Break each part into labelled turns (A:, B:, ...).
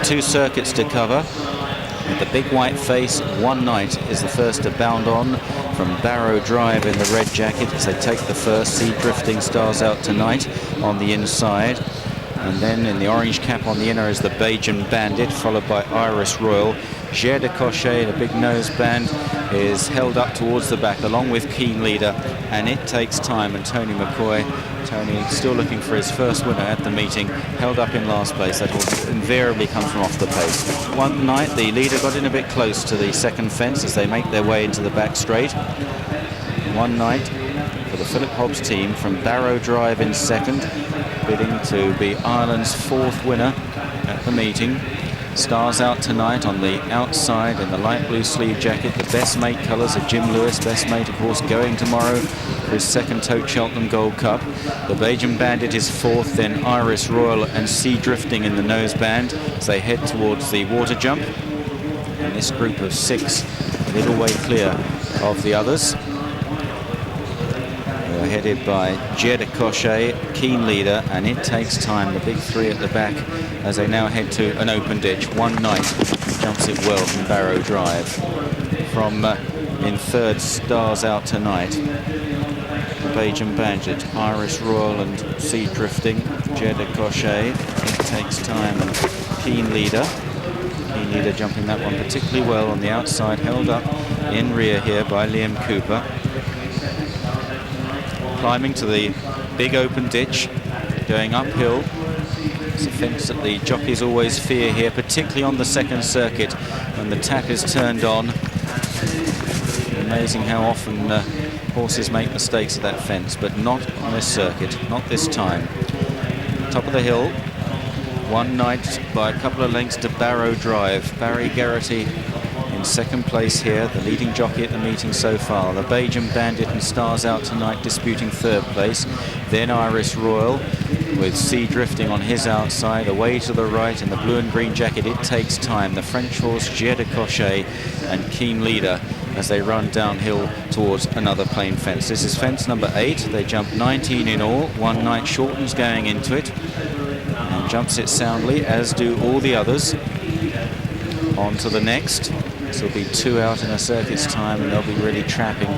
A: 2 circuits to cover. With the big white face, One Night is the first to bound on from Barrow Drive in the red jacket as they take the first. Sea Drifting, Stars Out Tonight on the inside. And then in the orange cap on the inner is the Bajan Bandit, followed by Iris Royal. Gère de Cochet, the big nose band, is held up towards the back along with Keen Leader, and It Takes Time. And Tony McCoy, Tony still looking for his first winner at the meeting, held up in last place. That will invariably come from off the pace. One Night, the leader, got in a bit close to the second fence as they make their way into the back straight. One Night for the Philip Hobbs team from Barrow Drive in second, bidding to be Ireland's 4th winner at the meeting. Stars Out Tonight on the outside in the light blue sleeve jacket. The best mate colours of Jim Lewis. Best mate, of course, going tomorrow for his 2nd Tote Cheltenham Gold Cup. The Bajan Bandit is 4th, then Iris Royal and Sea Drifting in the noseband as they head towards the water jump. And this group of 6 a little way clear of the others. Headed by Gère de Cochet, Keen Leader, and It Takes Time, the big 3 at the back, as they now head to an open ditch. One Night jumps it well from Barrow Drive. From in 3rd, Stars Out Tonight. The Bajan Bandit, Iris Royal and Sea Drifting, Gère de Cochet, It Takes Time, and Keen Leader. Keen Leader jumping that one particularly well on the outside, held up in rear here by Liam Cooper. Climbing to the big open ditch, going uphill. It's a fence that the jockeys always fear here, particularly on the 2nd circuit when the tap is turned on. Amazing how often horses make mistakes at that fence, but not on this circuit, not this time. Top of the hill, One Night by a couple of lengths to Barrow Drive. Barry Geraghty in 2nd place here, the leading jockey at the meeting so far. The Bajan Bandit and Stars Out Tonight disputing 3rd place. Then Iris Royal with Sea Drifting on his outside. Away to the right in the blue and green jacket, It Takes Time. The French horse Gère de Cochet and Keen Leader as they run downhill towards another plain fence. This is fence number 8. They jump 19 in all. One Night shortens going into it and jumps it soundly, as do all the others. On to the next. This will be 2 out in a circuit's time, and they'll be really trapping.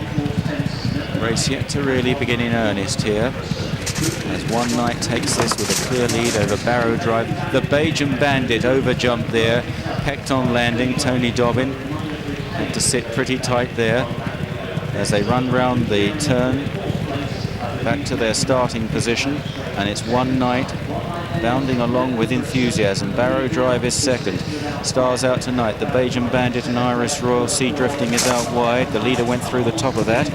A: Race yet to really begin in earnest here, as One Night takes this with a clear lead over Barrow Drive. The Bajan Bandit over-jumped there, pecked on landing. Tony Dobbin had to sit pretty tight there as they run round the turn back to their starting position, and it's One Night bounding along with enthusiasm. Barrow Drive is 2nd. Stars Out Tonight. The Bajan Bandit and Iris Royal. Sea Drifting is out wide. The leader went through the top of that.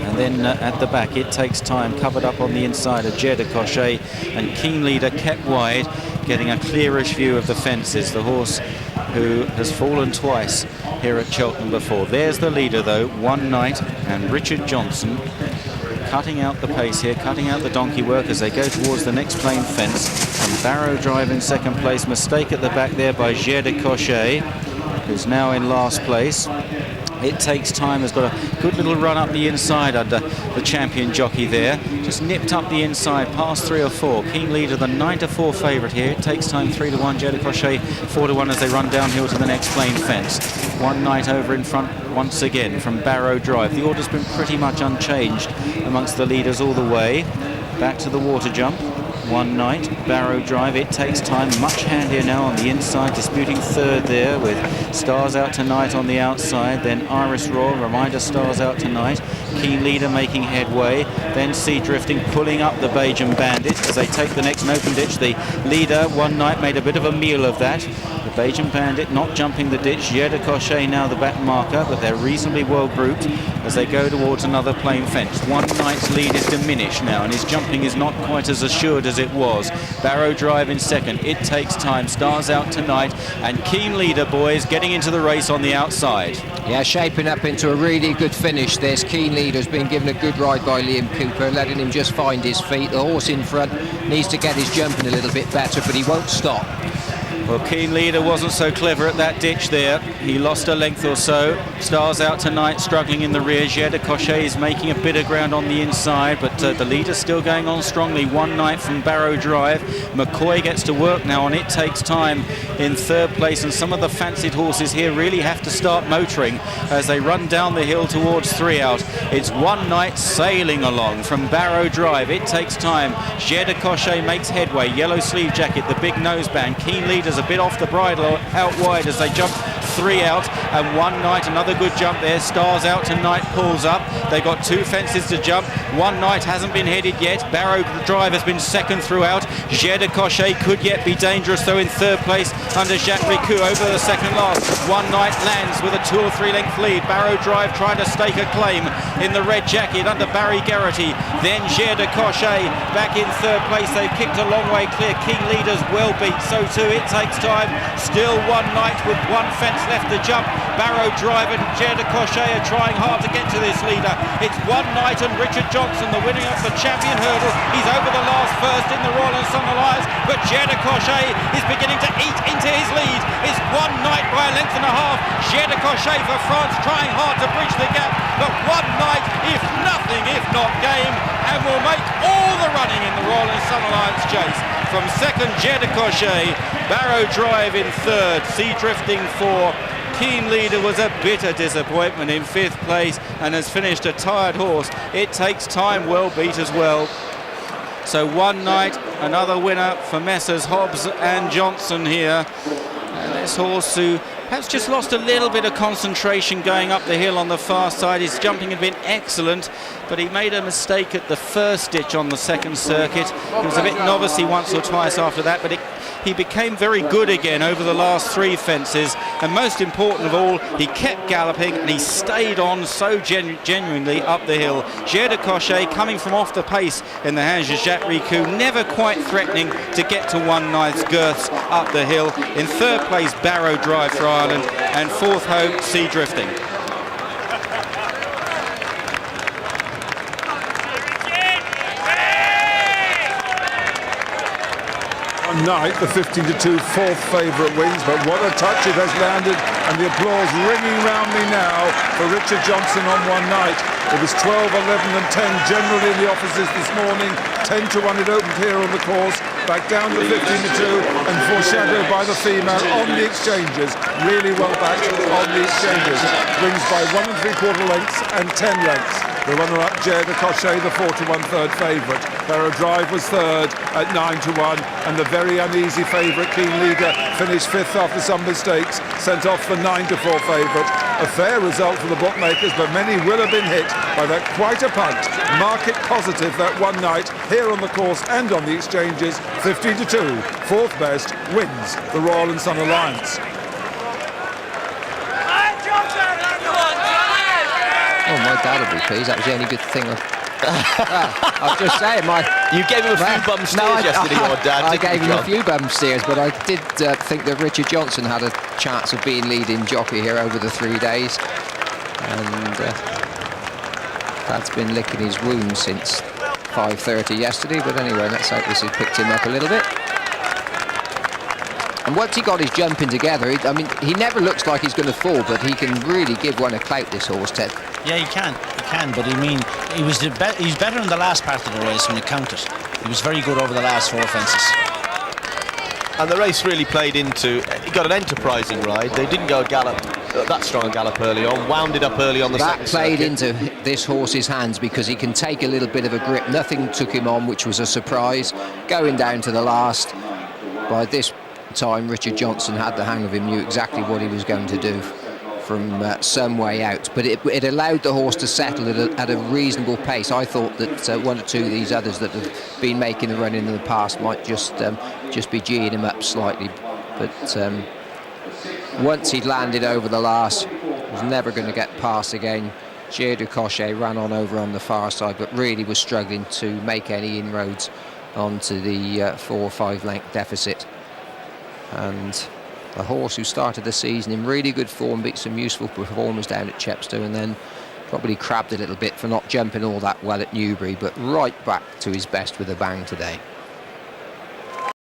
A: And then at the back, It Takes Time, covered up on the inside of Gère de Cochet, and Keen Leader kept wide, getting a clearish view of the fences. The horse who has fallen twice here at Cheltenham before. There's the leader though, One Night and Richard Johnson, cutting out the pace here, cutting out the donkey work as they go towards the next plain fence. And Barrow Drive in 2nd place. Mistake at the back there by Gère de Cochet, who's now in last place. It Takes Time has got a good little run up the inside under the champion jockey there. Just nipped up the inside, past 3 or 4. Keen Leader, the 9-4 favourite here. It Takes Time 3-1. Gère de Cochet 4-1 as they run downhill to the next plain fence. One Night over in front once again from Barrow Drive. The order's been pretty much unchanged amongst the leaders all the way. Back to the water jump. One Night, Barrow Drive, It Takes Time, much handier now on the inside, disputing 3rd there with Stars Out Tonight on the outside. Then Iris Royal, reminder, Stars Out Tonight. Keen Leader making headway. Then Sea Drifting pulling up the Bajan Bandit as they take the next open ditch. The leader, One Night, made a bit of a meal of that. The Bajan Bandit not jumping the ditch. Gère de Cochet now the back marker, but they're reasonably well grouped as they go towards another plain fence. One Night's lead is diminished now, and his jumping is not quite as assured as it was. Barrow Drive in 2nd. It Takes Time. Stars Out Tonight. And Keen Leader, boys, getting into the race on the outside.
B: Yeah, shaping up into a really good finish. This Keen Leader's been given a good ride by Liam Cooper, letting him just find his feet. The horse in front needs to get his jumping a little bit better, but he won't stop.
A: Well, Keen Leader wasn't so clever at that ditch there. He lost a length or so. Stars out tonight, struggling in the rear. Gere de Cochet is making a bit of ground on the inside, but the leader's still going on strongly. One Night from Barrow Drive. McCoy gets to work now on It Takes Time in third place, and some of the fancied horses here really have to start motoring as they run down the hill towards 3 out. It's One Night sailing along from Barrow Drive. It Takes Time. Gere de Cochet makes headway. Yellow sleeve jacket, the big noseband. Keen Leader's a bit off the bridle out wide as they jump 3 out, and One Night, another good jump there. Stars out tonight, pulls up. They've got 2 fences to jump. One Night hasn't been headed yet. Barrow Drive has been second throughout. Gere de Cochet could yet be dangerous though in third place under Jacques Ricou over the second last. One Night lands with a 2 or 3 length lead. Barrow Drive trying to stake a claim in the red jacket under Barry Geraghty. Then Gere de Cochet back in third place. They've kicked a long way clear. Keen Leader's well beat, so too It Takes Time. Still One Night with 1 fence left to jump. Barrow Drive and Gere de Cochet are trying hard to get to this leader. It's One Night and Richard Johnson, the winner of the champion hurdle. He's over the last first in the Royal and Sun Alliance, but Gere de Cochet is beginning to eat into his lead. It's One Night by a length and a half. Gere de Cochet for France trying hard to bridge the gap, but One Night, if nothing, if not game, and will make all the running in the Royal and Sun Alliance chase. From second, Gere de Cochet. Barrow Drive in third. Sea Drifting 4. Keen Leader was a bitter disappointment in 5th place and has finished a tired horse. It Takes Time well beat as well. So One Night, another winner for Messrs Hobbs and Johnson here. And this horse who has just lost a little bit of concentration going up the hill on the far side. His jumping had been excellent, but he made a mistake at the first ditch on the second circuit. He was a bit novice-y once or twice after that, but he became very good again over the last 3 fences, and most important of all, he kept galloping and he stayed on so genuinely up the hill. Gere de Cochet coming from off the pace in the hands of Jacques Ricou, never quite threatening to get to One Night's girths up the hill. In third place, Barrow Drive for Ireland, and 4th home, Sea Drifting.
C: One Night, the 15-2 4th favourite wins, but what a touch it has landed, and the applause ringing round me now for Richard Johnson on One Night. It was 12, 11 and 10 generally in the offices this morning. 10 to 1 it opened here on the course, back down to 15-2 and foreshadowed by the female on the exchanges. Really well backed on the exchanges. Wins by 1 3/4 lengths and 10 lengths. The runner-up, Gere de Cochet, the 4-1 third favourite. Barrow Drive was third at 9-1, and the very uneasy favourite, Keen Leader, finished 5th after some mistakes, sent off the 9-4 favourite. A fair result for the bookmakers, but many will have been hit by that quite a punt. Market positive that One Night here on the course and on the exchanges. 15-2, 4th best, wins the Royal and Sun Alliance.
B: Oh, my dad would be pleased. That was the only good thing I was just saying,
D: you gave him a few bum steers yesterday, your dad.
B: I gave him a few bum steers, but I did think that Richard Johnson had a chance of being leading jockey here over the 3 days, and Dad's been licking his wounds since 5:30 yesterday. But anyway, let's hope this has picked him up a little bit. And once he got his jumping together, I mean, he never looks like he's going to fall, but he can really give one a clout, this horse, Ted.
E: Yeah, he can, but I mean, he's better in the last part of the race when you count it. He was very good over the last 4 fences.
D: And the race really played into, he got an enterprising ride. They didn't go that strong a gallop early on, wound it up early on the second
B: circuit. That played into this horse's hands because he can take a little bit of a grip. Nothing took him on, which was a surprise. Going down to the last, by this time Richard Johnson had the hang of him, knew exactly what he was going to do from some way out, but it allowed the horse to settle at a reasonable pace. I thought that 1 or 2 of these others that have been making the run in the past might just be geeing him up slightly, but once he'd landed over the last, he was never going to get past again. Gere de Cochet ran on over on the far side, but really was struggling to make any inroads onto the 4 or 5 length deficit. And a horse who started the season in really good form, beat some useful performers down at Chepstow, and then probably crabbed a little bit for not jumping all that well at Newbury, but right back to his best with a bang today.